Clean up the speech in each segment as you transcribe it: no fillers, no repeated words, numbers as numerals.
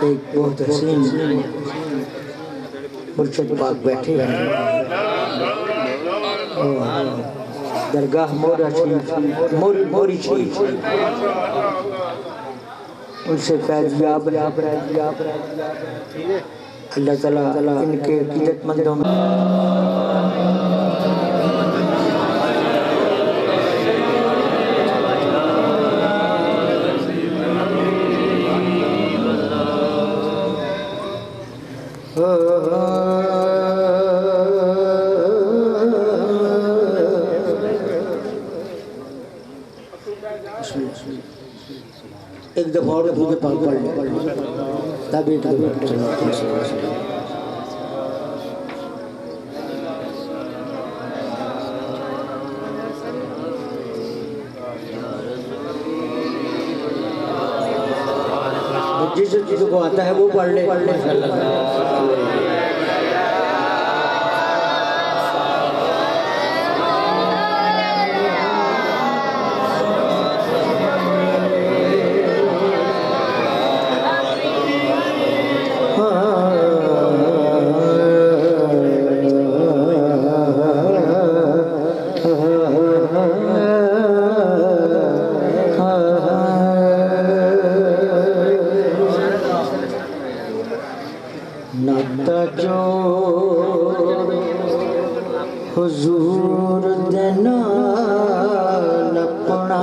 ایک بہت حسین مرشد پاک بیٹھے ہیں درگاہ مورا شریف موری شریف ان سے فیض یاب اللہ تعالیٰ ان کے عقیدت مندوں میں ایک دفعہ اور درود پاک پڑھ لیں تب ایک دفعہ جس چیزوں کو آتا ہے وہ پڑھ لیں حضور دینا لپنا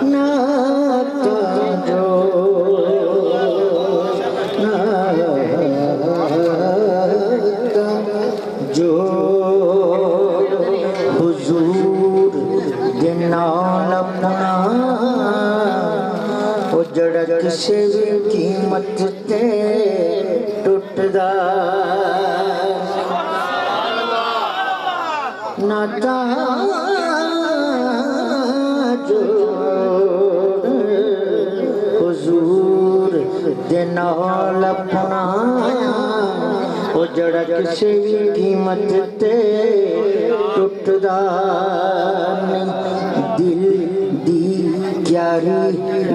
ناتا جو حضور دینا لپنا وہ جڑا کسی بھی قیمت تے ٹوٹ دا ناتا جو حضور دے نال اپنا وہ جڑا کسی قیمت تے ٹوٹدا نہیں دل دی کیاری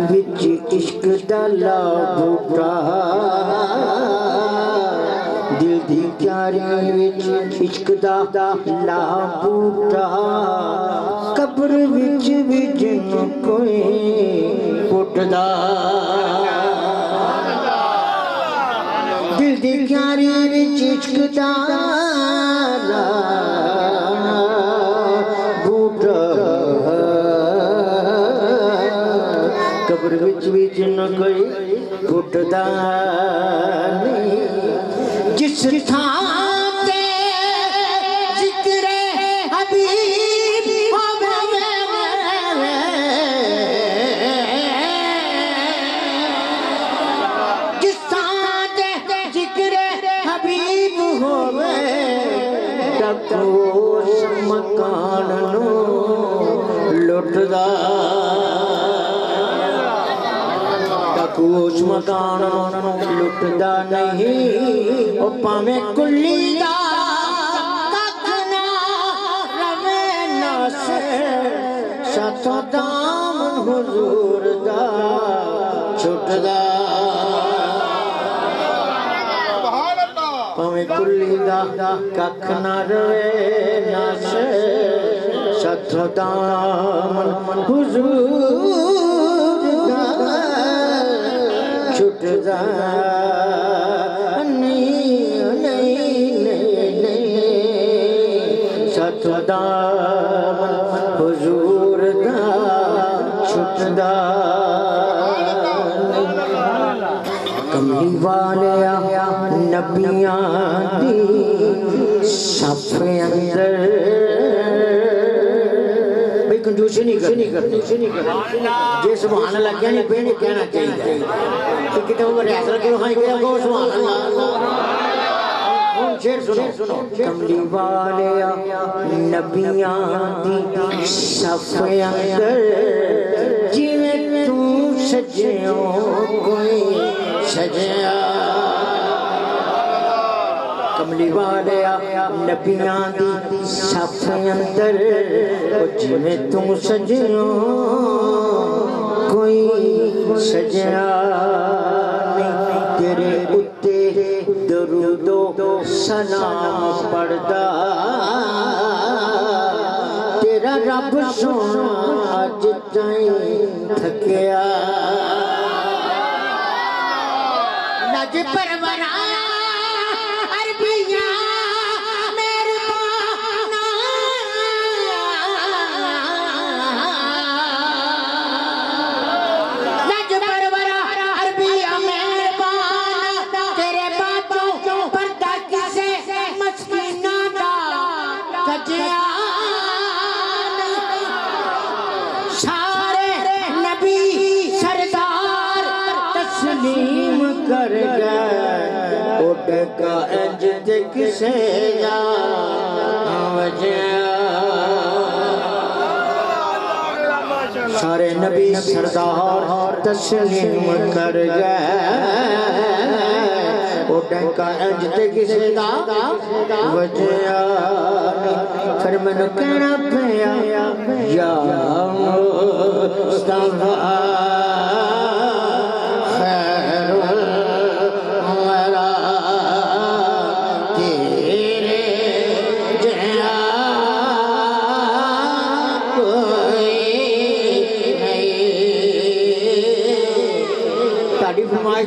وچ عشق دا لا بوٹا دل دی کیاری وچ عشق دا لا بوٹا قبر وچ بھی جن کوئی پٹدا دل دی کیاری وچ عشق دا لا بوٹا قبر وچ بھی جن کوئی پٹدا نہیں جس تھان تے ذکر حبیب جس تھان تے ذکر حبیب ہووے ٹکوس مکان نو لٹدا ٹکوس مکان نو لٹدا نہیں او پاویں کلی دا ککھ نہ رہے ناس ساتھوں دامن حضور دا چھٹدا پاویں کلی دا ککھ نہ رہے ناس ساتھوں دامن حضور دا چھٹدا دامن حضور دا چھٹدا کملی والے نبیاں دی صف اندر بھئی کنجوسی نہیں کرنی جی سبحان اللہ کہنی پہنے کہنا چاہیے کہ کتے وہ ریاضر کے وہاں کہا گو سبحان اللہ شیر سنو کملی والے نبیاں دی صف اندر جویں تو سجیوں کوئی سجیا کملی والے نبیاں دی صف اندر جویں تو سجیوں کوئی سجیا سلام پڑھدا تیرا رب سونا اج تائیں تھکیا لج پرورا عربیاں مہربانا لج پرورا عربیاں مہربانا تیرے باتوں پردہ کسے مسکینہ دا کجیا تسلیم کر گئے اٹھ کا انج دکھ سے جا سارے نبی سردار تسلیم کر گئے اٹھ کا انج دکھ سے جا وجہ پھر میں نے کہنا پیا یا مصطفیٰ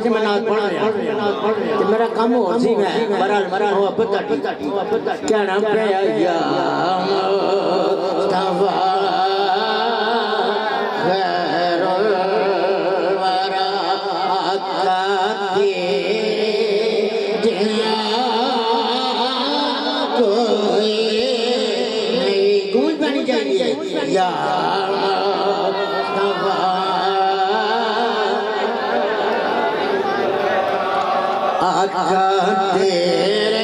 میں نات پڑھا رہا میرا کام ہو سی میں برال ہوا پتہ کیا نام پہ یا مصطفیٰ خیر الورا آقا تیرے جہاں کوئی نہیں گونج بانی چاہیے یا مصطفیٰ آقا تیرے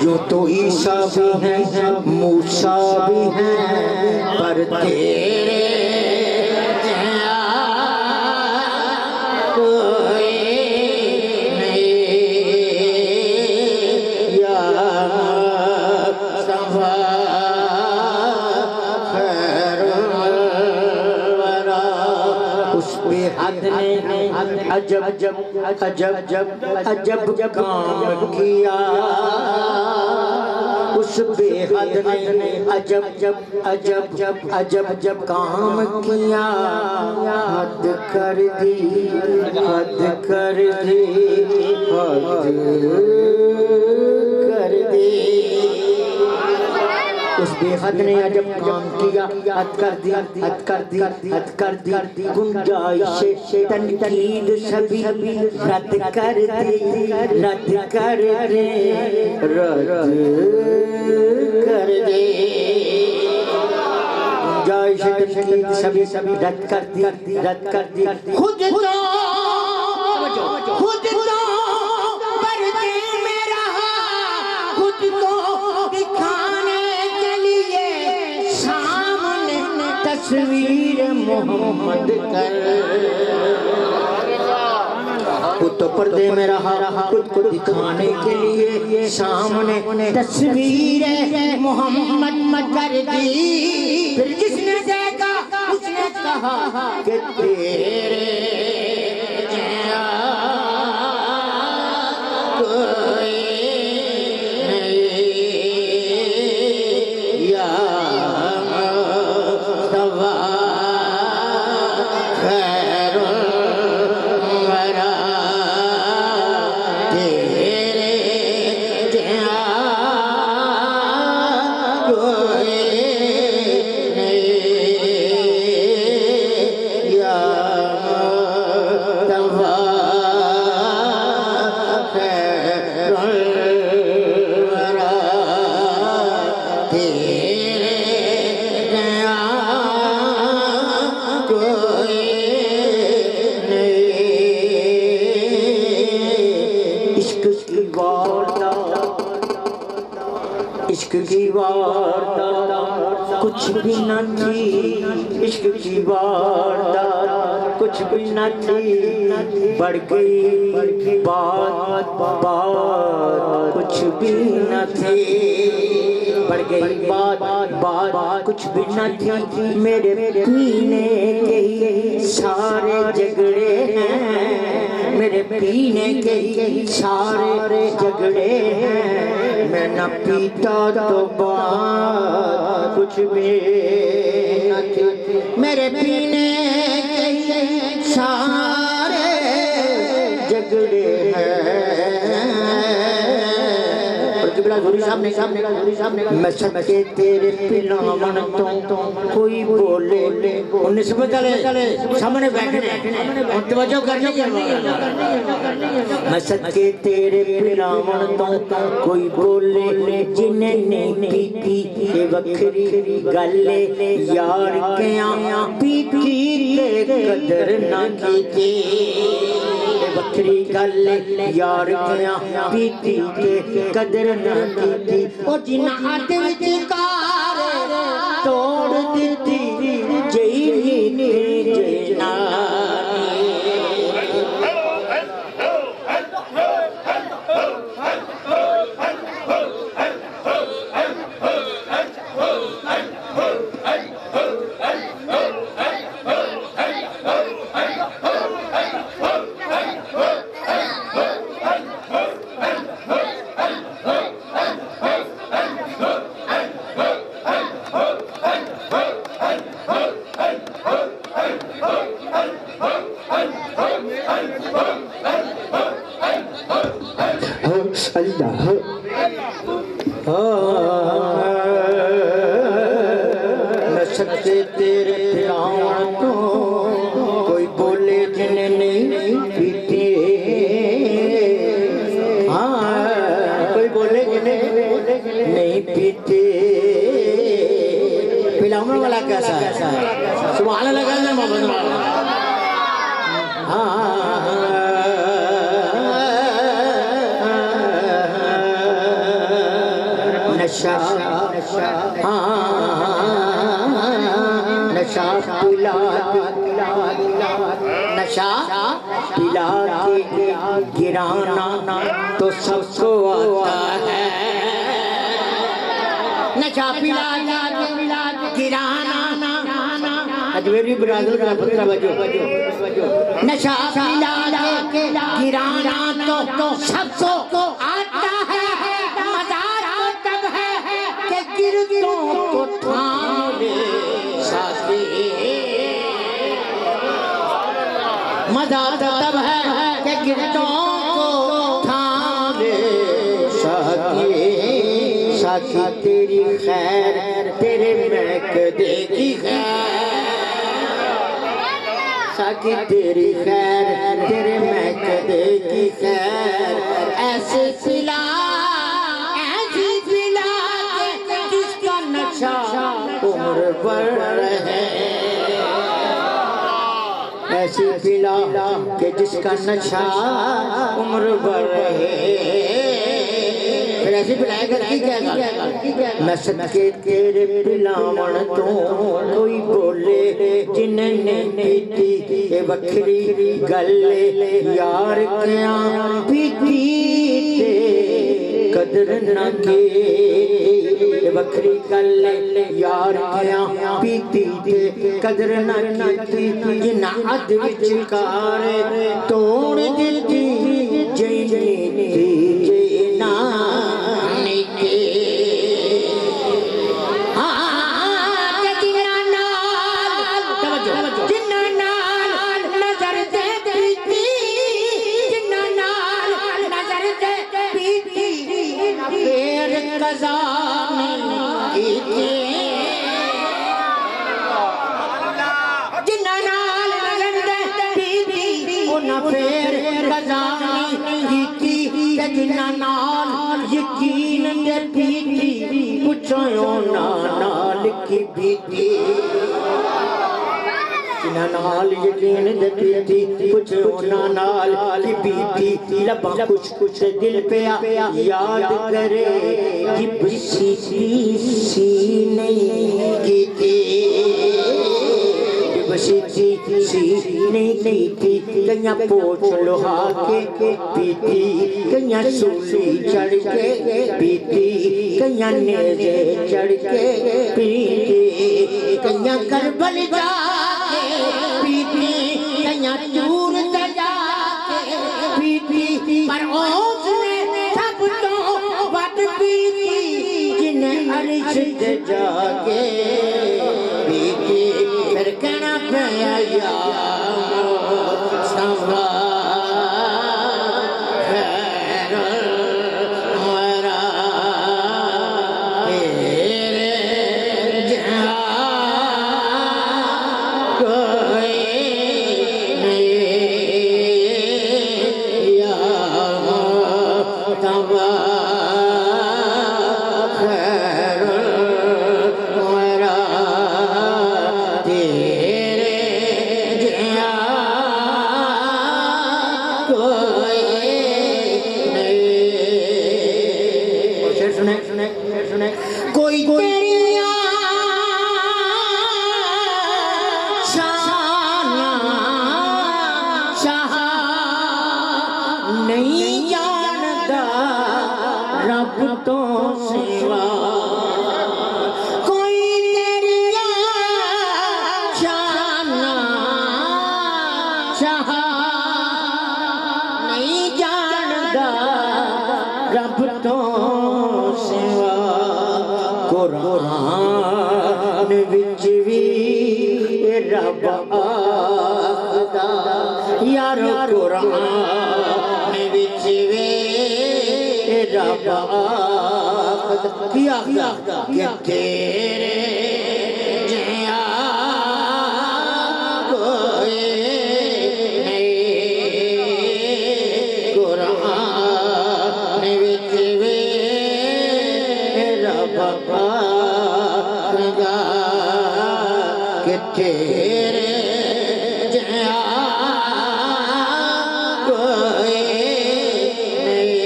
یوں تو عیسیٰ بھی ہیں موسیٰ بھی ہیں پر تیرے کوئی نہیں یا مصطفیٰ حد نے عجب کام کیا اس بے حد نے عجب کام کیا حد کر دی حد کر دی اس بے حد نے عجب کام کیا حد کر دی گنجائش تنقید سبھی رد کر دے گنجائش تنقید سبھی رد کر دی خود پردے میں رہا خود کو دکھانے تصویر محمد کر خود تو پردے میں رہا خود کو دکھانے کے لیے سامنے تصویر محمد کر دی پھر جس نے دیکھا اس نے کہا کہ تیرے عشق کی واردات کچھ بھی نہ تھی، عشق کی واردات کچھ بھی نہ تھی، بڑھ گئی بات کچھ بھی نہ تھی، بڑھ گئی بات بات کچھ بھی نہ تھی، میرے پینے کے ہی سارے جھگڑے ہیں، میرے پینے کے ہی سارے جھگڑے ہیں، میں نہ پیتا تو بات کچھ بھی نہ تھی، میرے پینے کے ہی سارے جھگڑے ہیں۔ میں سچے تیرے پلاون تو کوئی بولے، نسبت سامنے بیٹھنے توجہ کرنی ہے، میں سچے تیرے پلاون تو کوئی بولے، جنہیں نہیں پیتی کہ وکھری گلے، یار کیاں پیتی تے قدر نہ کیتی، وکھری گلے یار کیاں پیتی تے قدر نہ کیتی، او جنہ ہاتھ وچ کار توڑ دتی، جئی نی جینا میں سچے تیرے پلاون تو کوئی بولے جنہیں نہیں پیتی، کوئی بولے جنہیں نہیں پیتی، پلاون والا کیسا ہے؟ سبحان اللہ کہنا محمد نشا پلا نشا پلا کے گرانا تو سب کو آتا ہے، نشا پلا کے گرانا، اجمیری برادر کا پتر بجو، نشا پلا کے گرانا تو سب کو آتا ہے، گردوں کو تھام لے ساتھی، مزہ تب ہے کہ گردوں کو تھام لے ساتھی، ساتھی تیری خیر تیرے محک دے گی خیر، ساتھی تیری خیر تیرے محک دے گی خیر، ایسے سلا عمر بھر ہے، ایسی پلا کہ جس کا نشہ عمر بھر ہے، پھر ایسی پلائے گا کی کہے گا، میں سچے تیرے پلاون تو کوئی بولے جنہیں نہیں پیتی، کہ وکھری گلے یار کیاں پیتی تے قدر نہ کی، وکھری گلے یار کیاں پیتی تے قدر نہ کیتی، جنہ عد وچ کار توڑ دتی، جینا نیتی، جنہ نال نظر دے پیتی، جنہ نال نظر دے پیتی، پھر قضا جنہ نال نظر دے پیتی، انہاں پھر قضا کیتی، جنہ نال یقین دے پیتی، پوچھو نال کی بیتی، جنہ نال یقین دے پیتی، پوچھو نال کی بیتی، لباں کچھ دل پہ یاد کرے، جب سی نہیں کیتی، جب مسیحی سینے کی تھی کیاں پوچھ لوہا کے پیتی کیاں سولی چڑھ کے پیتی کیاں نیزے چڑھ کے پیتی کیاں کربل جا کے پیتی کیاں چور دجا کے پیتی پر اوز نے سب تو بات پیتی جنہیں عرش دے جا کے پیتی پھر کہنا پیا یا مصطفیٰ خیر الورا تیرے جہاں کوئی نہیں یا مصطفیٰ خیر الورا تیرے جہاں کوئی نہیں اور شعر سنیں کوئی تیری شاہ نہیں جانتا رب تو سوا کوئی تیری شاہ نہیں جانتا رب تو سوا قرآن وچ وی رب آخدا یار قرآن وچ وی رب آخدا کیا کہ تیرے جہاں کوئی نہیں قرآن وچ وی رب آخدا کہ تیرے جہاں کوئی نہیں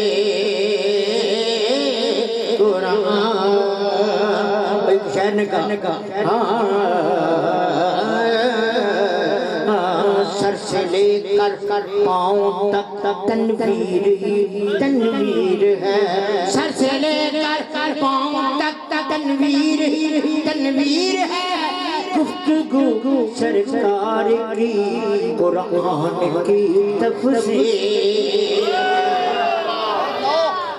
قرآن ایک شہر نے کہا سر سے لے کر پاؤں تک تنویر ہے سر سے لے کر پاؤں تک تنویر ہے گفتگو سرکار کی قرآن کی تفسیر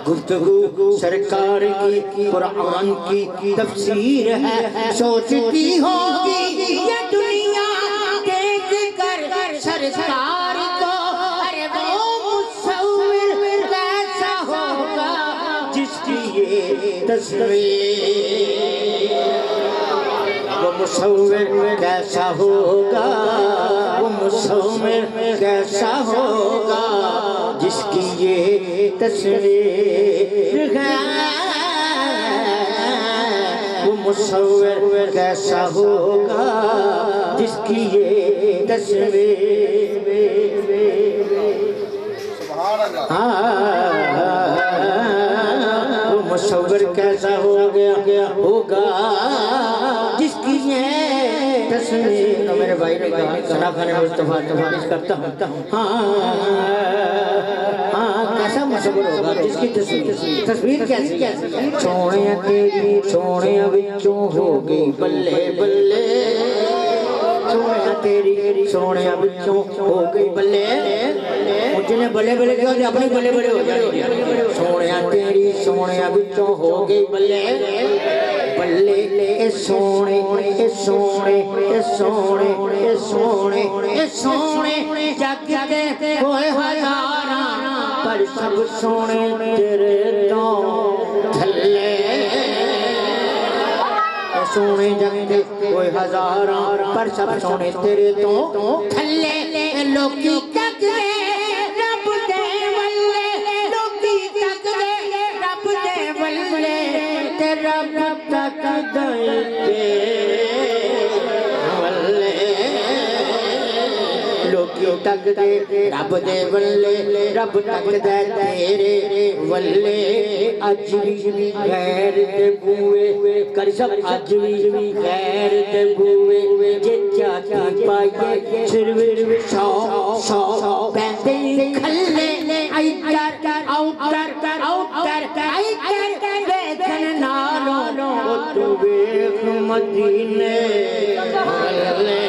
گفتگو سرکار کی قرآن کی تفسیر ہے سوچتی ہوگی یہ دنیا دیکھ کر سرکار کو ارے وہ مصور کیسا ہوگا جس کی یہ تصویر وہ مصور کیسا ہوگا وہ مصور کیسا ہوگا جس کی یہ تصویر ہے وہ مصور کیسا ہوگا جس کی یہ تصویر وہ مصور کیسا ہوگا جس کی یہ تصویر میرے بھائی نے کہا کھانا کھانے مصطفیٰ تفاریش کرتا ہوں کیسا مصور ہوگا جس کی تصویر کیسی سونے تیری سونے بچوں ہو گئی بلے بلے سونے تیری سونے بچوں ہو گئی بلے جنہیں بلے بلے کیا ہوتے اپنی بلے بلے ہو جائے سونے تیری سونے بچوں ہو گئی بلے بلے اے سونے اے سونے اے سونے اے سونے اے سونے جگتے ہوئے ہزاراں پر سب سونے تیرے تو تھلے سونے جگتے ہوئے ہزاراں پر سب سونے تیرے تو تھلے لوکی تک دے رب دے ولے لوکی تک دے رب دے ولے تے رب تک دے ولے لوکی تک دے رب دے ولے رب تک دے تیرے ولے اج بھی غیر دے بوئے کر سب اج بھی غیر دے بوئے جے چاچ چاہتی پائیے سرویر شو بیندے کھلے ایتر اوتر بیکن نالو تو بیک مدینے لے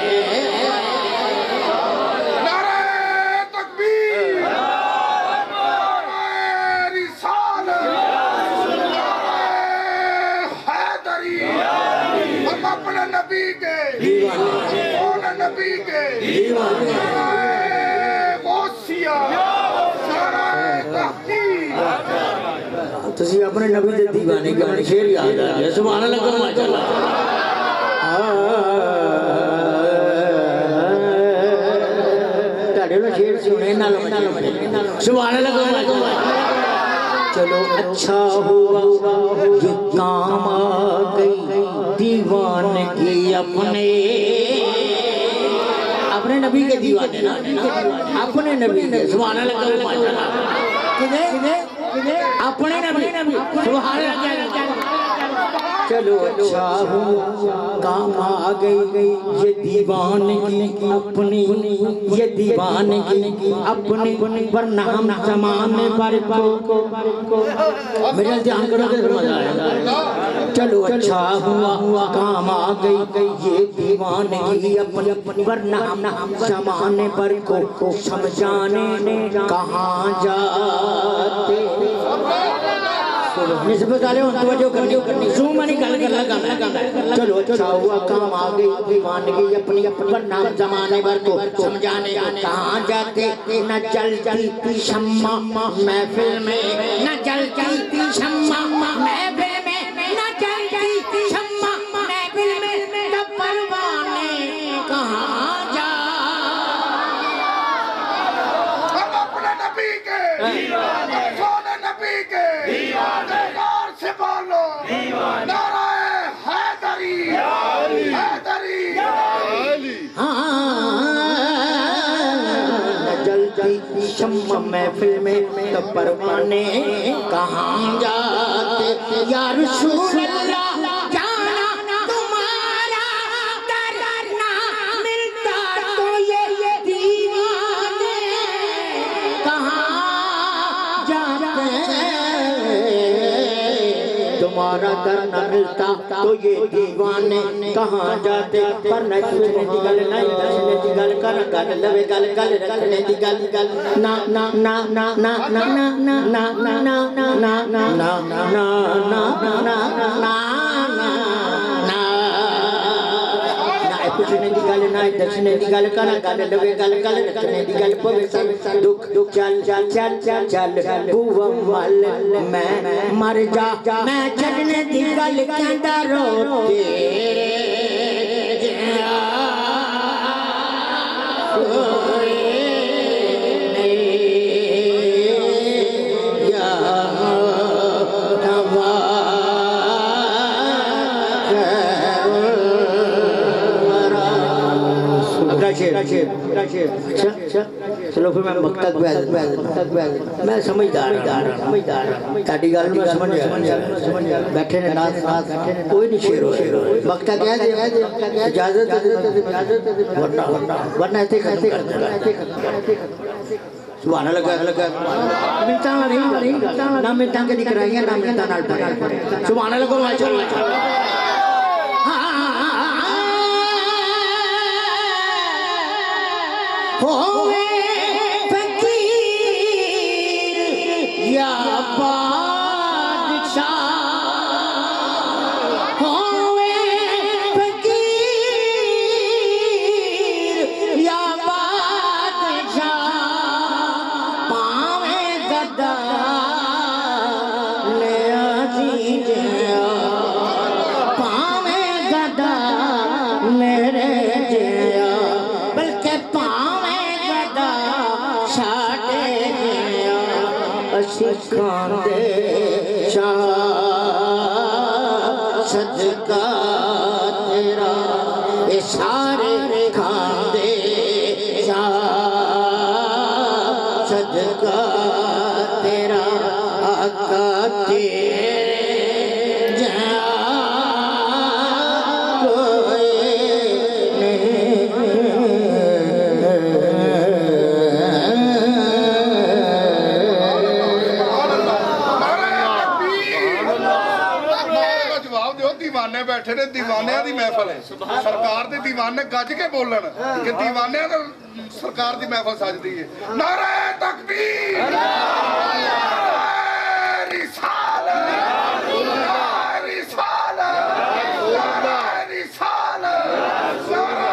نبی کے غوثیہ تسی اپنے نبی دے دیوانے گانے شیر یاد آ گیا سبحان اللہ ماشاءاللہ تاڑے لو شیر سنے نالو سبحان اللہ ماشاءاللہ چلو اچھا ہوا یہ کام آ گئی دیوانگی اپنے نبی کے دیوانے نا اپنے نبی کے سبحان اللہ اپنے نبی سبحان اللہ چلو اچھا ہوا کام آ گئی یہ دیوانگی اپنی یہ دیوانگی اپنی ورنہ ہم زمانے پر کو میرے دھیان کرو کہ مزہ آئے چلو اچھا ہوا کام آ گئی یہ دیوانگی اپنی ورنہ ہم زمانے پر کو سمجھانے کہاں جاتے نسبت والے ہوں توجہ کرنی زومانی گل کر لگا چلو اچھا ہوا کام آ گئی دیوانگی اپنی ورنہ زمانے بھر کو سمجھانے کہاں جاتے نہ جلتی تھی شمع محفل میں نہ جلتی تھی شمع محفل میں نہ جلتی تھی شمع محفل میں تب پروانے کہاں جا ہم اپنے نبی کے سونے نبی کے غار سے بولو نعرہ حیدری حیدری جلتی شمع محفل میں تو پروانے کہاں جاتے یا رسول اللہ جانا تمہارا در نہ ملتا تو یہ دیوانے کہاں جاتے تمہارا در نہ ملتا تو یہ دیوانے کہاں جاتے پر نہ سوچنے دی گل نہیں دسنے دی گل کر گل لوے گل گل رکھنے دی گل نا نا نا نا نا نا نا نا نا نا نا نا نا نا پوچھنے دی گل نہ دسنے دی گل کر گل لوے گل گل رکھنے دی گل پوے سن دکھ دکھ چل چل چل چل چل بو مل میں مر جا میں چھڈنے دی گل کہندا رو تیرے چلو پھر میں مقتد میں سمجھدار تاڑی گل میں سمجھ بیٹھے نے ناس کوئی نہیں شیر ہوئے مقتد کہہ دے اجازت ورنہ ایتے ختم کر دے سبحان اللہ منتاں نہیں نہ منتاں کے دکھرائیاں نہ منتاں نال پڑھیں سبحان اللہ ہوئے فقیر یا بادشاہ ہوئے فقیر یا بادشاہ پاویں گدا لے عزیز پاویں گدا میرے جیا بلکہ سکھان دے شاہ صدقہ تیرا اے سارے کھان دے شاہ صدقہ تیرا آقا تیرے جہاں کوئی نہیں ਬੈਠੇ ਨੇ دیਵਾਨਿਆਂ ਦੀ ਮਹਿਫਲ ਹੈ ਸਰਕਾਰ ਦੇ دیਵਾਨੇ ਗੱਜ ਕੇ ਬੋਲਣ ਕਿ دیਵਾਨਿਆਂ ਦਾ ਸਰਕਾਰ ਦੀ ਮਹਿਫਲ ਸਜਦੀ ਹੈ ਨਾਰੇ ਤਕਬੀਰ ਨਾਰੇ ਰਿਸਾਲਤ ਨਾਰੇ ਰਿਸਾਲਤ ਨਾਰੇ ਰਿਸਾਲਤ ਨਾਰੇ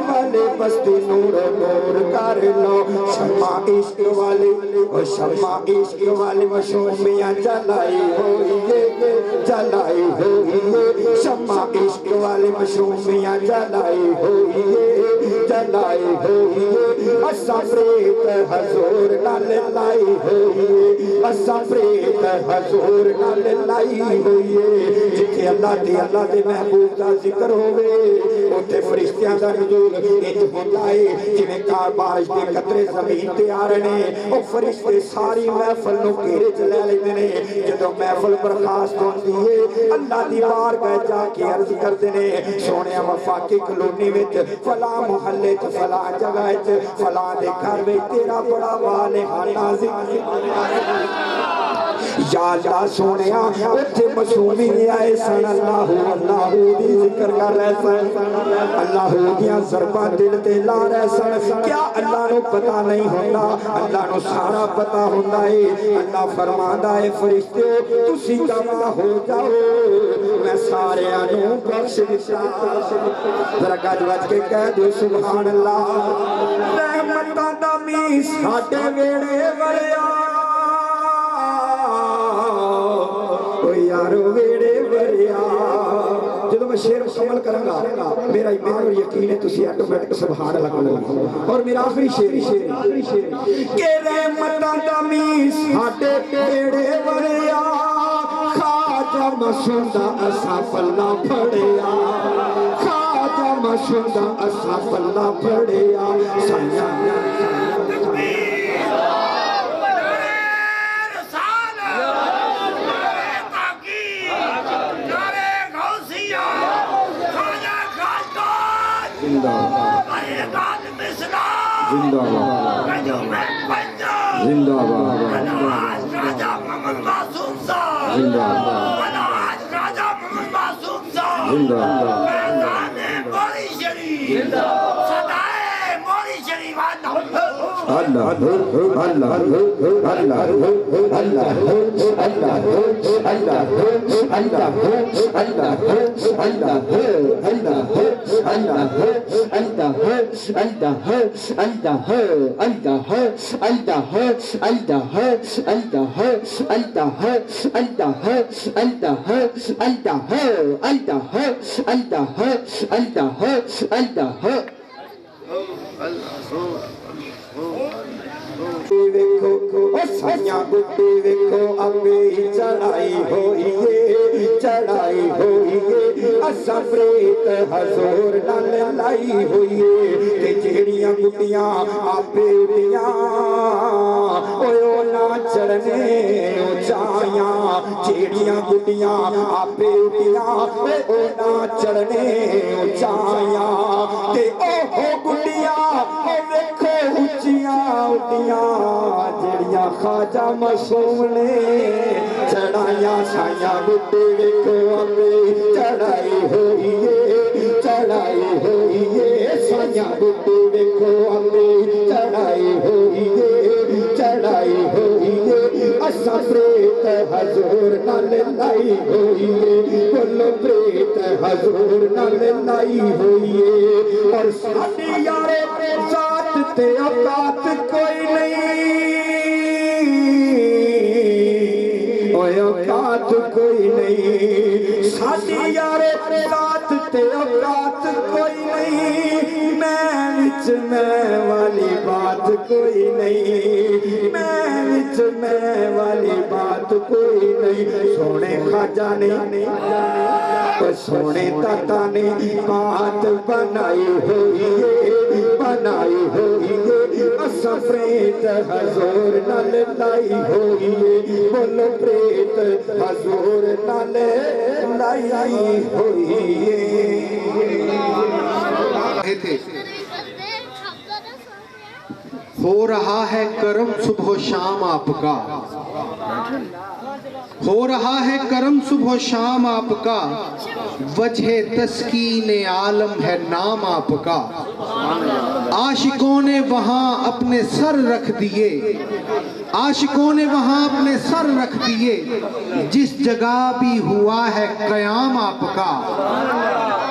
والے بستی نور نور کر لو شمع عشق والی او شمع عشق والی مشومیاں جلائی ہوئی جلائی ہوئی شمع عشق والی مشومیاں جلائی ہوئی جلائی ہوئی اساں پریت حضور نال لائی ہوئی اساں پریت حضور نال لائی ہوئی جتھے اللہ دے محبوب دا ذکر ہوئے اوتھے فرشتیاں دا نزول انج ہوندا ہے جویں کار بارش دے قطرے زمین تے آ رہے نے او فرشتے ساری محفل نو گھیرے چ لے لیندے نے جدوں محفل برخاست ہوندی ہے اللہ دی بارگاہ جا کے عرض کردے نے سونیا وفاقی کلونی وچ فلاں محلے چ فلاں جگہ چ فلاں دے گھر وچ تیرا بڑا والہا نازک یا اللہ سونیا اتھے مشہومی آئے سن اللہ دی ذکر کر رہے سن اللہ دیاں ضرباں دل تے لا رہے سن کیا اللہ نو پتہ نہیں ہوتا اللہ نو سارا پتہ ہوتا ہے اللہ فرماندا ہے فرشتے تسی گواہ ہو جاؤ میں سارے انو بخش دتا ذرا گج وج کے کہہ دو سبحان اللہ رحمتاں دا می ساڈے ویڑے وریا یارو ویڑے وریا جدو میں شعر مکمل کروں گا میرا ایمان اور یقین ہے تسی آٹومیٹک سبحان اللہ کرو اور میرا آخری شعر کہ رحمتاں دا می ساڈے ویڑے وریا خواجہ معصوم دا اساں پلہ پھڑیا خواجہ معصوم دا اساں پلہ پھڑیا سنیا زندہ زندہ زندہ سائیاں گڈی ویکھو اپنی چڑھائی ہوئی چڑھائی ہوئی اساں پریت حضور نال لائی ہوئی تے جیڑیاں گڈیاں آپے اڑیاں اوے نہ چڑھنے اونچائیاں جیڑیاں گڈیاں آپے اڑیاں اوے نہ چڑھنے اونچائیاں تے اوہ گڈیاں او ویکھو اونچیاں اڑیاں جڑیاں خواجہ معصوم نے چڑھائیاں سائیاں بڈے ویکھو اپنی چڑھائی ہوئی چڑھائی ہوئی سائیاں بڈے ویکھو اپنی چڑھائی ہوئی چڑھائی ہوئی اساں پریت حضور نال لائی ہوئی بولو پریت حضور نال لائی ہوئی اور ساڈی یارے ذات تے اوقات کوئی نہیں اوقات کوئی نہیں ساڈی یارے ذات تے اوقات کوئی نہیں میں وچ میں والی بات کوئی نہیں میں وچ میں والی بات کوئی نہیں سونے خواجہ نے سونے داتا نے بات بنائی ہوئی اساں پریت حضور نال لائی ہوئی بولو پریت حضور نال لائی ہوئی ہو رہا ہے کرم صبح و شام آپ کا ہو رہا ہے کرم صبح و شام آپ کا وجہ تسکین عالم ہے نام آپ کا عاشقوں نے وہاں اپنے سر رکھ دیے عاشقوں نے وہاں اپنے سر رکھ دیے جس جگہ بھی ہوا ہے قیام آپ کا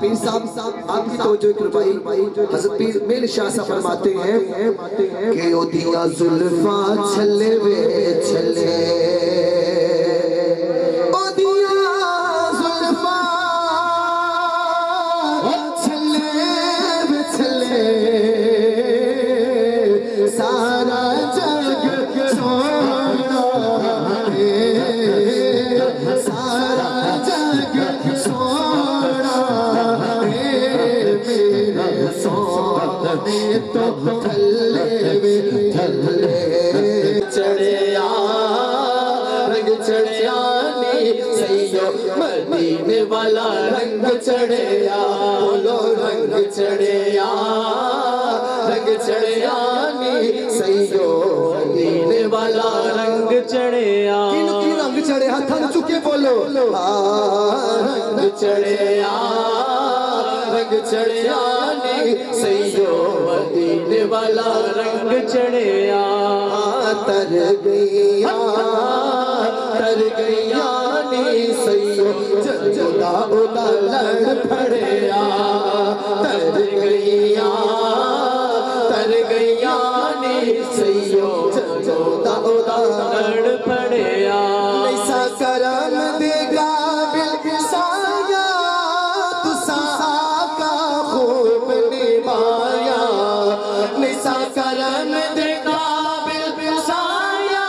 پیر صاحب آپ کی توجہ کروائی حضرت پیر میل شاہ صاحب فرماتے ہیں کہ او دیا زلفاں چھلے وے چھلے او دیا زلفاں چھلے وے چھلے سارا جگ سونا ہے سارا جگ سونا ہے میرے سونے تو تھلے وے تھلے چڑھیا رنگ چڑھیا نی سیو مدینے والا رنگ چڑھیا بولو رنگ چڑھیا رنگ چڑھیا نی سیو مدینے والا رنگ چڑھیا کی رنگ چڑھیا تھن چکے بولو رنگ چڑھیا رنگ چڑھیا نی سیو مدینے والا رنگ چڑھیا تر گیا نی سیو جدا ادا لڑ پھڑیا تر گیا نی سیو جدا ادا لڑ پھڑیا ایسا کرم دے قابل سایہ تسا آقا خوب نبھایا ایسا کرم دے قابل سایہ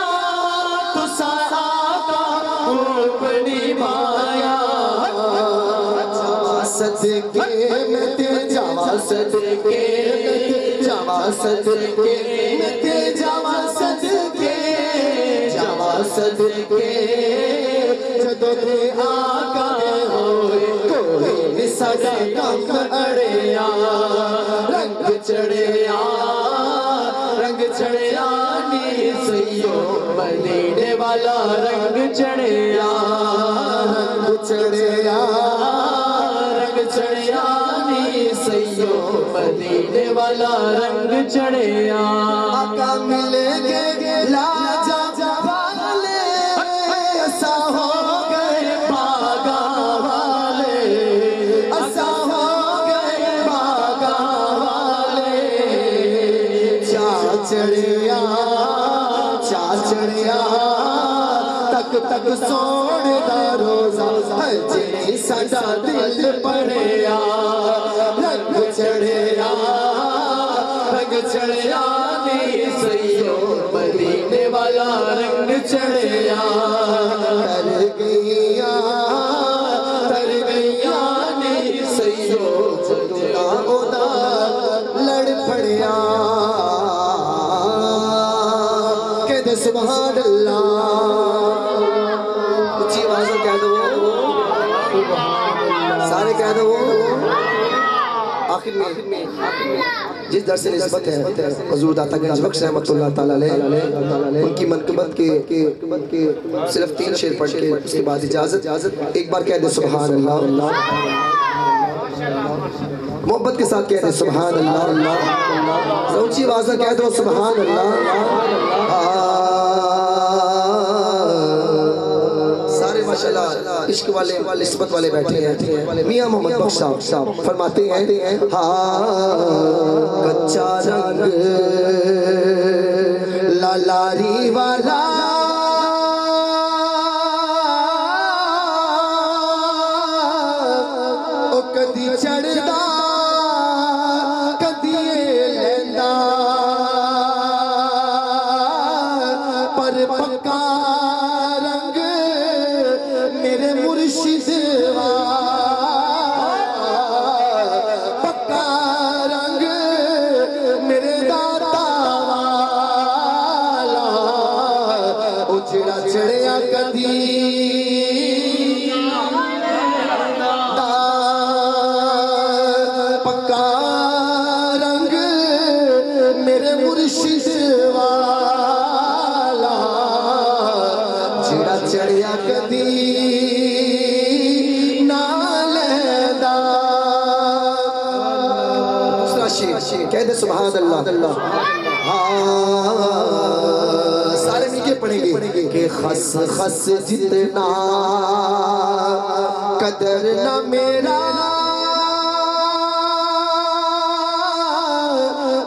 تسا آقا خوب نبھایا صدقے میں تے جاوا صدقے جاوا صدقے میں تے جاوا صدقے جاوا صدقے جدو تے آقا ہوئے کوئی ساڈا کم اڑیا رنگ چڑھیا نی سیو مدینے والا رنگ چڑھیا رنگ چڑھیا نی سیو مدینے والا رنگ چڑھیا آقا ملیں گے لاجا والے ایسا ہو گئے باغا والے ایسا ہو گئے باغا والے چڑھیا تک تک سونے دا روزہ جی ساڈا دل پڑھیا رنگ چڑھیا نی سیو مدینے والا رنگ چڑھیا تر گیا نی سیو جدا ادا لڑ پڑیا کہتے سبحان اللہ اچھی آوازوں کہہ دو سارے کہہ دو آخر میں جس در سے نسبت ہے حضور داتا گنج بخش رحمت اللہ تعالیٰ علیہ ان کی منقبت کے صرف 3 شعر پڑھ کے اس کے بعد اجازت ایک بار کہہ دے سبحان اللہ محبت کے ساتھ کہہ دے سبحان اللہ اونچی آواز سے کہہ دو سبحان اللہ سارے ماشاءاللہ عشق والے نسبت والے بیٹھے ہیں میاں محمد بخش صاحب فرماتے ہیں کچا رنگ لالاری والا او کدی چڑھدا کدی لیندا پر پکا رنگ میرے مرشد پکا رنگ میرے داتا والا او جڑا چڑھیا کدی پکا رنگ میرے مرشد والا جڑا چڑھیا کدی کہہ دے سبحان اللہ سارے مل کے پڑھیں گے کہ خس خس جتنا قدر نہ میرا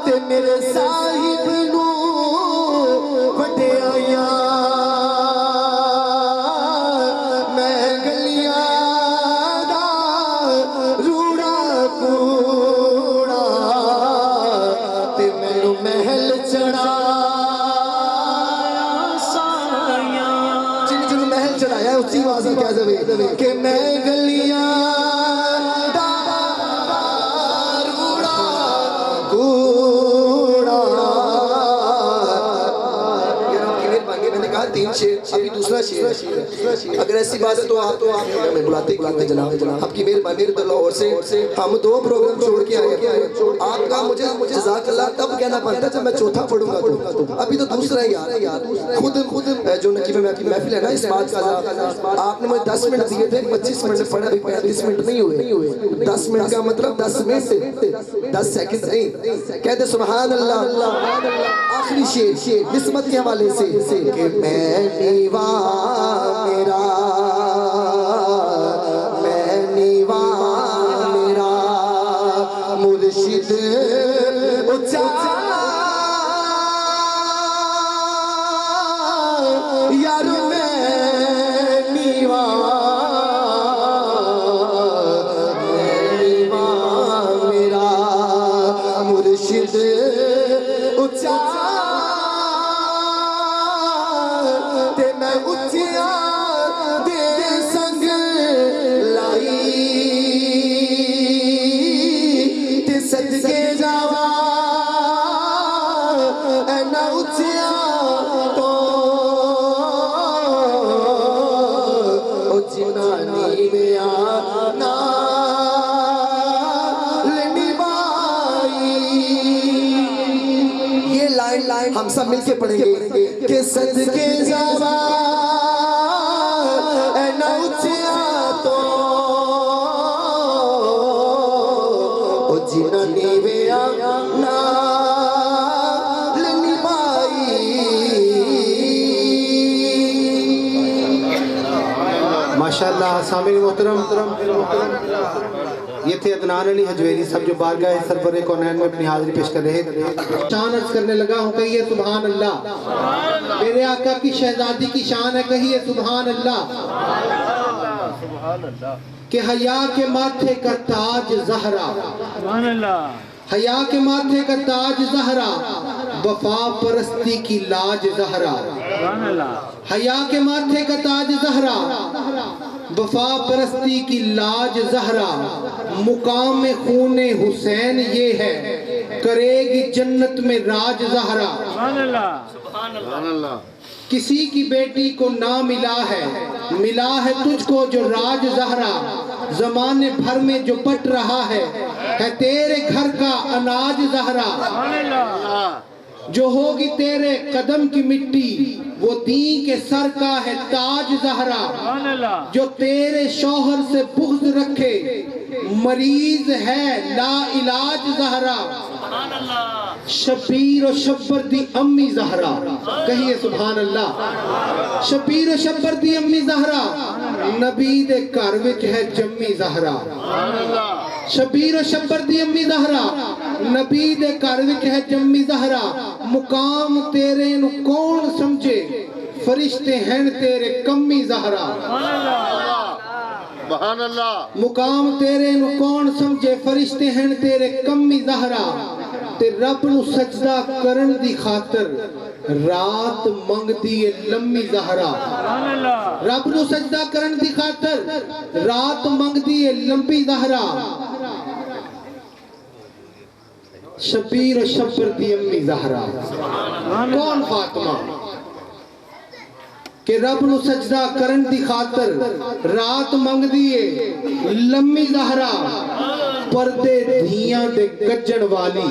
تے میرے صاحب نو وڈیاں میں گلیاں دا روڑا کوڑا تے مینوں محل چڑھایا سایاں جن جن محل چڑھایا اسی آواز میں کہہ دے کہ میں گلیاں دا روڑا کوڑا میں نے کہا 3 شعر ابھی دوسرا شعر اگر ایسی بات ہے تو آپ میں بلاتے کیوں ہیں جناب آپ کی مہربانی لاہور سے ہم 2 پروگرام چھوڑ کے آئے آپ کا مجھے جزاک اللہ تب کہنا پڑتا جب میں چوتھا پڑھوں گا تو ابھی تو دوسرا ہی یار خود جو نقیب محفل ہے نا اس بات کا آپ نے مجھے 10 منٹ دیے تھے 25 منٹ پڑھا 35 منٹ نہیں ہوئے 10 منٹ کا مطلب 10 منٹ 10 سیکنڈ نہیں کہتے سبحان اللہ آخری شعر نسبت کے حوالے سے کہ میں نیوا میرا مرشد اچھا یار میں نیوا میرا مرشد اچھا تے میں اچھیا دے سنگ لائی تے صدقے جاوا اینا اچھیا تو او جنانی میں آنا لنی بائی یہ لائن ہم سب مل کے پڑھیں گے کہ صدقے جاوا اینا اچھیا تو او جنانی میں آنا لنی بائی ماشاءاللہ سامعین محترم یہ تھے عدنان علی حجویری صاحب جو بارگاہ سرور کونین میں اپنی حاضری پیش کر رہے تھے شان عرض کرنے لگا ہوں کہیے سبحان اللہ میرے آقا کی شہزادی کی شان ہے کہیے سبحان اللہ کہ حیا کے ماتھے کا تاج زہرا حیا کے ماتھے کا تاج زہرا وفا پرستی کی لاج زہرا حیا کے ماتھے کا تاج زہرا وفا پرستی کی لاج زہرا مقام خون حسین یہ ہے کرے گی جنت میں راج زہرا کسی کی بیٹی کو نہ ملا ہے تجھ کو جو راج زہرا زمانے بھر میں جو پٹ رہا ہے تیرے گھر کا اناج زہرا جو ہوگی تیرے قدم کی مٹی وہ دین کے سر کا ہے تاج زہرا جو تیرے شوہر سے بغض رکھے مریض ہے لا علاج زہرا شبیر و شبر دی امی زہرا کہیے سبحان اللہ شبیر و شبر دی امی زہرا نبی دے گھر وچ ہے جمی زہرا شبیر و شبر دی امی زہرا نبی دے گھر وچ ہے جمی زہرا مقام تیرے نو کون سمجھے فرشتے ہیں تیرے کمی زہرا مقام تیرے نو کون سمجھے فرشتے ہیں تیرے کمی زہرا تے رب نو سجدہ کرن دی خاطر رات منگ دیئے لمی زہرا رب نو سجدہ کرن دی خاطر رات منگ دیئے لمبی زہرا شبیر و شبر دی امی زہرا کون فاطمہ کہ رب نو سجدہ کرن دی خاطر رات منگ دیئے لمی زہرا پردے دھیاں دے کجن والی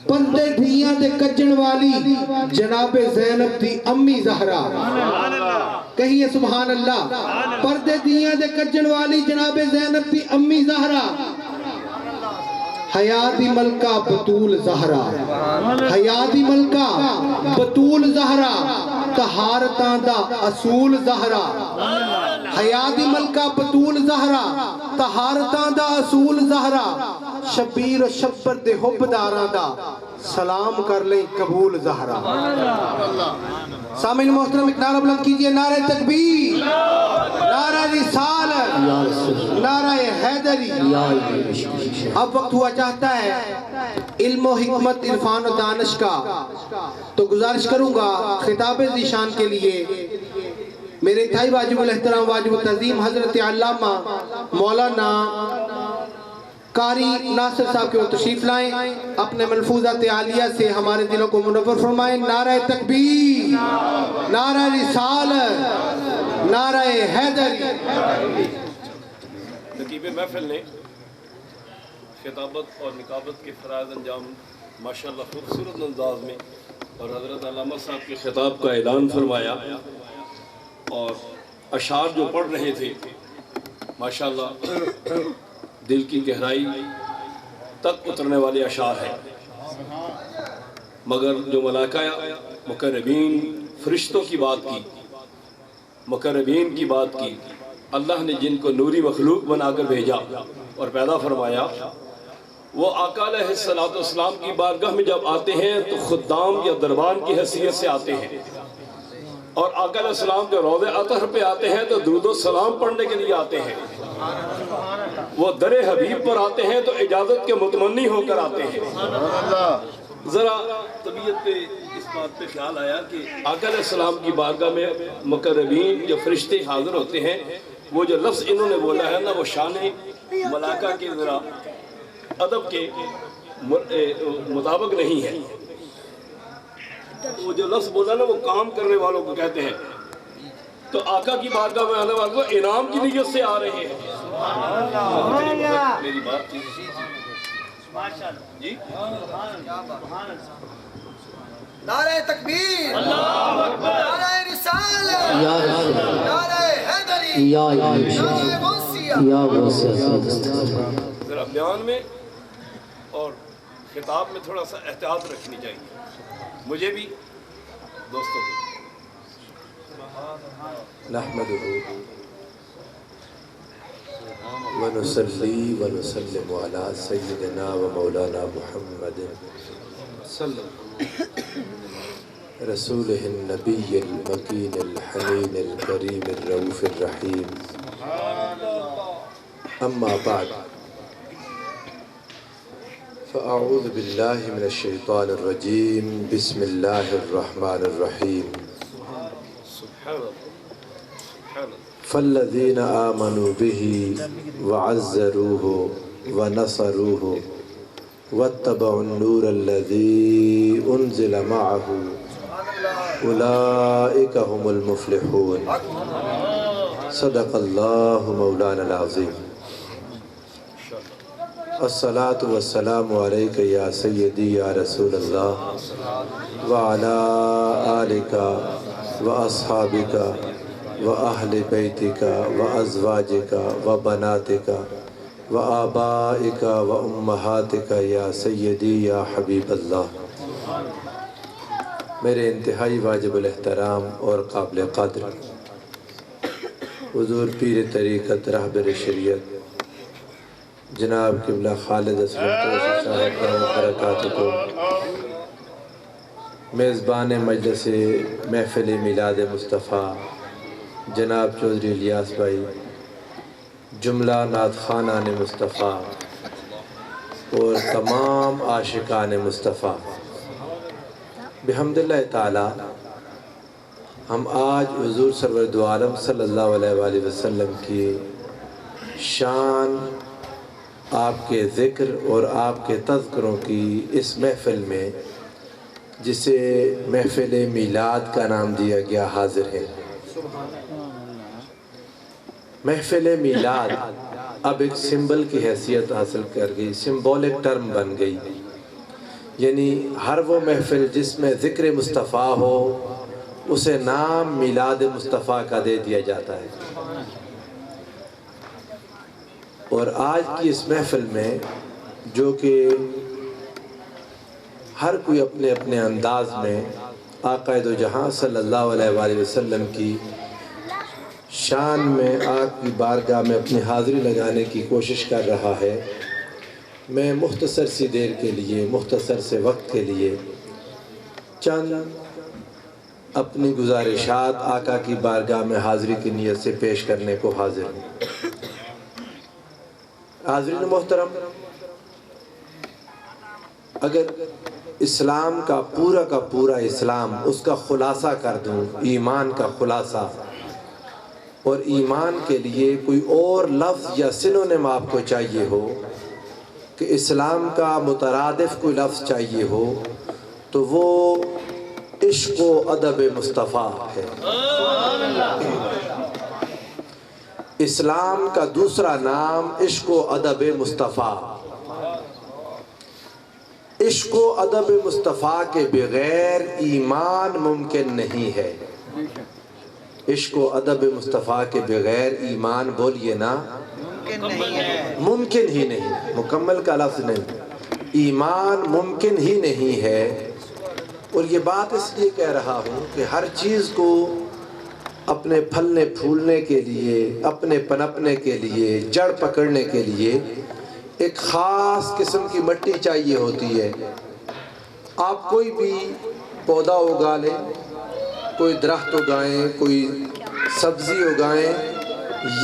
پردے دھیاں دے کجن والی جناب زینب دی امی زہرا کہیے سبحان اللہ پردے دھیاں دے کجن والی جناب زینب دی امی زہرا حیاتی ملکہ بطول زہرا حیاتی ملکہ بطول زہرا طہارتاں دا اصول زہرا حیات ملکہ بطول زہرا طہارتاں دا اصول زہرا شبیر و شبر دے حب داراں دا سلام کر لیں قبول زہرا سامعین محترم ایک نعرہ بلند کیجئے نعرہ تکبیر نعرہ رسالت نعرہ حیدری اب وقت ہوا چاہتا ہے علم و حکمت عرفان و دانش کا تو گزارش کروں گا خطاب ذیشان کے لیے میرے انتہائی واجب الاحترام واجب التعظیم حضرت علامہ مولانا قاری ناصر صاحب کے وہ تشریف لائیں اپنے ملفوظات عالیہ سے ہمارے دلوں کو منور فرمائیں نعرہ تکبیر نعرہ رسالت نعرہ حیدری نقیب محفل نے خطابت اور نقابت کے فرائض انجام ماشاءاللہ خوبصورت انداز میں اور حضرت علامہ صاحب کے خطاب کا اعلان فرمایا اور اشعار جو پڑھ رہے تھے ماشاءاللہ دل کی گہرائی تک اترنے والے اشعار ہیں مگر جو ملائکہ مقربین فرشتوں کی بات کی مقربین کی بات کی اللہ نے جن کو نوری مخلوق بنا کر بھیجا اور پیدا فرمایا وہ آقا علیہ السلام کی بارگاہ میں جب آتے ہیں تو خدام یا دربان کی حیثیت سے آتے ہیں اور آقا علیہ السلام جو روضہ اطہر پہ آتے ہیں تو درود و سلام پڑھنے کے لیے آتے ہیں وہ در حبیب پر آتے ہیں تو اجازت کے متمنی ہو کر آتے ہیں ذرا طبیعت پہ اس بات پہ خیال آیا کہ آقا علیہ السلام کی بارگاہ میں مقربین جو فرشتے حاضر ہوتے ہیں وہ جو لفظ انہوں نے بولا ہے نا وہ شان ملائکہ کے ذرا ادب کے مطابق نہیں ہے وہ جو لفظ بولا نا وہ کام کرنے والوں کو کہتے ہیں تو آقا کی بارگاہ میں آنے والوں کو انعام کی نیت سے آ رہے ہیں میری بات جی نعرہ تکبیر نعرہ رسالت نعرہ حیدری نعرہ غوثیہ ذرا بیان میں اور خطاب میں تھوڑا سا احتیاط رکھنی چاہیے مجھے بھی دوستوں کو نحمده ونصلي ونسلم على سيدنا ومولانا محمد رسوله النبي المكين الحنين الكريم الرؤوف الرحيم أما بعد فأعوذ بالله من الشيطان الرجيم بسم الله الرحمن الرحيم فالذين آمنوا به وعزروه ونصروه واتبعوا النور الذي أنزل معه أولئك هم المفلحون صدق الله مولانا العظيم الصلاة والسلام عليك يا سيدي يا رسول الله وعلى آلك وأصحابك وأهل بيتك وأزواجك وبناتك وآبائك وأمهاتك يا سيدي يا حبيب الله میرے انتہائی واجب الاحترام اور قابل قدر حضور پیر طریقت رہبر شریعت جناب قبلہ خالد اسلم قریشی صاحب کا برکاتہ کو میزبان مجلس محفل میلاد مصطفیٰ جناب چودھری الیاس بھائی جملہ نعت خانان مصطفیٰ اور تمام عاشقان مصطفیٰ بحمد اللہ تعالی ہم آج حضور سرور دو عالم صلی اللہ علیہ وآلہ وسلم کی شان آپ کے ذکر اور آپ کے تذکروں کی اس محفل میں جسے محفل میلاد کا نام دیا گیا حاضر ہے محفل میلاد اب ایک سمبل کی حیثیت حاصل کر گئی سمبولک ٹرم بن گئی یعنی ہر وہ محفل جس میں ذکر مصطفیٰ ہو اسے نام میلاد مصطفیٰ کا دے دیا جاتا ہے اور آج کی اس محفل میں جو کہ ہر کوئی اپنے اپنے انداز میں آقا دو جہاں صلی اللہ علیہ وآلہ وسلم کی شان میں آپ کی بارگاہ میں اپنی حاضری لگانے کی کوشش کر رہا ہے، میں مختصر سی دیر کے لیے، مختصر سے وقت کے لیے چند اپنی گزارشات آقا کی بارگاہ میں حاضری کی نیت سے پیش کرنے کو حاضر ہوں۔ حاضرین محترم، اگر اسلام کا پورا اسلام اس کا خلاصہ کر دوں، ایمان کا خلاصہ، اور ایمان کے لیے کوئی اور لفظ یا سنونیم آپ کو چاہیے ہو کہ اسلام کا مترادف کوئی لفظ چاہیے ہو تو وہ عشق و ادب مصطفیٰ ہے۔ اسلام کا دوسرا نام عشق و ادب مصطفیٰ۔ عشق و ادب مصطفیٰ کے بغیر ایمان ممکن نہیں ہے۔ عشق و ادب مصطفیٰ کے بغیر ایمان بولیے نا، ممکن ہی نہیں، مکمل کا لفظ نہیں، ایمان ممکن ہی نہیں ہے۔ اور یہ بات اس لیے کہہ رہا ہوں کہ ہر چیز کو اپنے پھلنے پھولنے کے لیے، اپنے پنپنے کے لیے، جڑ پکڑنے کے لیے ایک خاص قسم کی مٹی چاہیے ہوتی ہے۔ آپ کوئی بھی پودا اگا لیں، کوئی درخت اگائیں، کوئی سبزی اگائیں،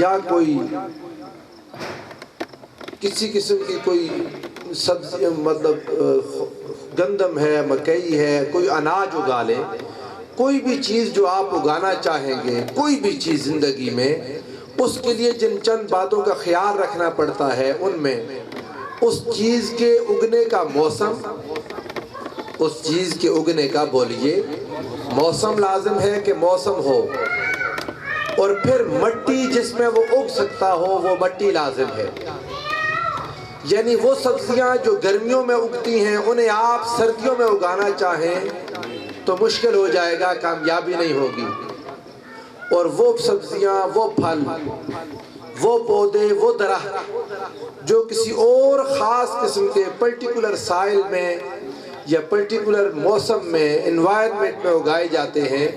یا کوئی کسی قسم کی کوئی سبزی مطلب گندم ہے، مکئی ہے، کوئی اناج اگا لیں، کوئی بھی چیز جو آپ اگانا چاہیں گے، کوئی بھی چیز زندگی میں، اس کے لیے جن چند باتوں کا خیال رکھنا پڑتا ہے، ان میں اس چیز کے اگنے کا موسم، اس چیز کے اگنے کا بولیے موسم لازم ہے کہ موسم ہو، اور پھر مٹی جس میں وہ اگ سکتا ہو وہ مٹی لازم ہے۔ یعنی وہ سبزیاں جو گرمیوں میں اگتی ہیں انہیں آپ سردیوں میں اگانا چاہیں تو مشکل ہو جائے گا، کامیابی نہیں ہوگی۔ اور وہ سبزیاں، وہ پھل، وہ پودے، وہ درخت جو کسی اور خاص قسم کے پرٹیکولر سائل میں یا پرٹیکولر موسم میں، انوائرمنٹ میں اگائے جاتے ہیں،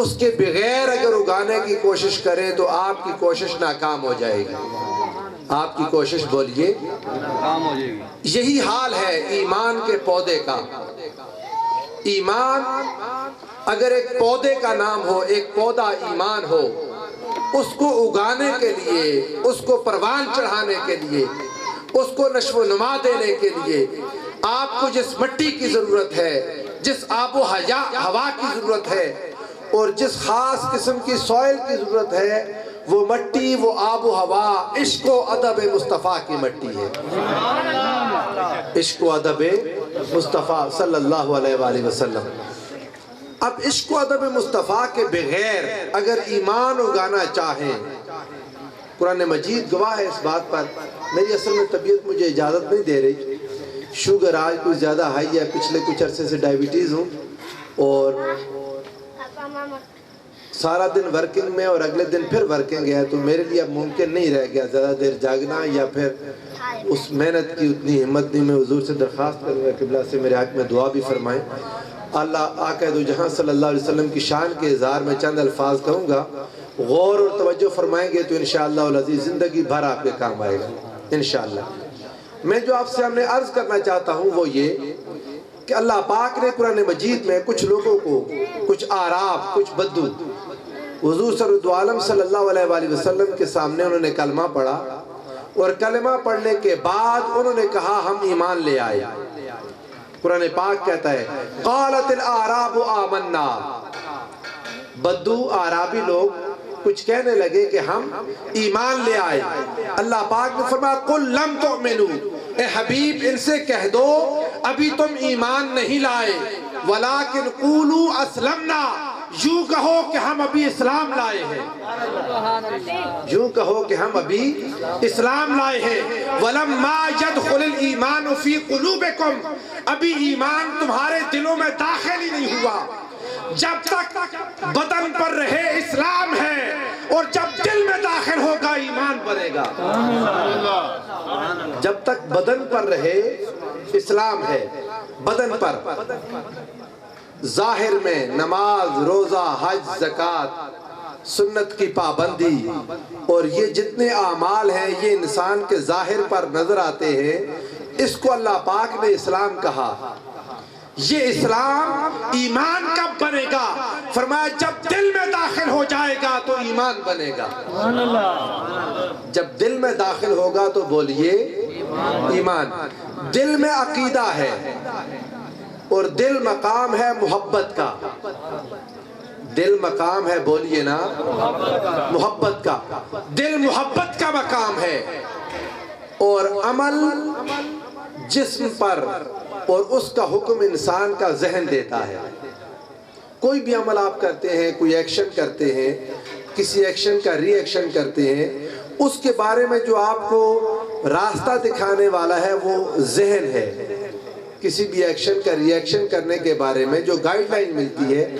اس کے بغیر اگر اگانے کی کوشش کریں تو آپ کی کوشش ناکام ہو جائے گی۔ آپ کی کوشش بولیے ناکام ہو جائے گی۔ یہی حال ہے ایمان کے پودے کا۔ ایمان اگر ایک پودے کا نام ہو، ایک پودا ایمان ہو، اس کو اگانے کے لیے، اس کو پروان چڑھانے کے لیے، اس کو نشو و نما دینے کے لیے آپ کو جس مٹی کی ضرورت ہے، جس آب و ہوا کی ضرورت ہے، اور جس خاص قسم کی سوئل کی ضرورت ہے، وہ مٹی، وہ آب و ہوا عشق و ادب مصطفیٰ کی مٹی ہے۔ عشق و ادب مصطفیٰ صلی اللہ علیہ وآلہ وسلم۔ اب عشق و ادب مصطفیٰ کے بغیر اگر ایمان اگانا چاہیں، قرآن مجید گواہ ہے اس بات پر۔ میری اصل میں طبیعت مجھے اجازت نہیں دے رہی، شوگر آج کچھ زیادہ ہائی ہے، پچھلے کچھ عرصے سے ڈائیبٹیز ہوں، اور سارا دن ورکنگ میں اور اگلے دن پھر ورکنگ ہے، تو میرے لیے اب ممکن نہیں رہ گیا زیادہ دیر جاگنا، یا پھر اس محنت کی اتنی ہمت نہیں۔ میں حضور سے درخواست کروں گا قبلہ سے میرے حق میں دعا بھی فرمائیں۔ اللہ آقا دو جہاں صلی اللہ علیہ وسلم کی شان کے اظہار میں چند الفاظ کہوں گا، غور اور توجہ فرمائیں گے تو انشاءاللہ العزیز زندگی بھر آپ کے کام آئے گا انشاءاللہ۔ میں جو آپ سے ہمیں عرض کرنا چاہتا ہوں وہ یہ کہ اللہ پاک نے قرآن مجید میں کچھ لوگوں کو، کچھ آراب، کچھ بدو، حضور صلی اللہ علیہ وآلہ وسلم کے سامنے انہوں نے کلمہ پڑھا، اور کلمہ پڑھنے کے بعد انہوں نے کہا ہم ایمان لے آئے۔ قرآن پاک کہتا ہے قالت الاعراب آمنا، بدو آرابی لوگ کچھ کہنے لگے کہ ہم ایمان لے آئے۔ اللہ پاک نے فرمایا قل لم تؤمنوا، اے حبیب ان سے کہہ دو ابھی تم ایمان نہیں لائے، ولیکن قولوا اسلمنا، یوں کہو کہ ہم ابھی اسلام لائے ہیں، یوں کہو کہ ہم ابھی اسلام لائے ہیں۔ وَلَمَّا يَدْخُلِ الْإِيمَانُ فِي قُلُوبِكُمْ، ابھی ایمان تمہارے دلوں میں داخل ہی نہیں ہوا۔ جب تک بدن پر رہے اسلام ہے، اور جب دل میں داخل ہوگا ایمان بنے گا۔ جب تک بدن پر رہے اسلام ہے، بدن پر ظاہر میں نماز، روزہ، حج، زکوٰۃ، سنت کی پابندی اور یہ جتنے اعمال ہیں یہ انسان کے ظاہر پر نظر آتے ہیں، اس کو اللہ پاک نے اسلام کہا۔ یہ اسلام ایمان کب بنے گا؟ فرمایا جب دل میں داخل ہو جائے گا تو ایمان بنے گا۔ جب دل میں داخل ہوگا تو بولیے ایمان۔ دل میں عقیدہ ہے اور دل مقام ہے محبت کا۔ دل مقام ہے، بولیے نا، محبت کا۔ دل محبت کا مقام ہے اور عمل جسم پر، اور اس کا حکم انسان کا ذہن دیتا ہے۔ کوئی بھی عمل آپ کرتے ہیں، کوئی ایکشن کرتے ہیں، کسی ایکشن کا ری ایکشن کرتے ہیں، اس کے بارے میں جو آپ کو راستہ دکھانے والا ہے وہ ذہن ہے۔ کسی بھی ایکشن کا ری ایکشن کرنے کے بارے میں جو گائیڈ لائن ملتی ہے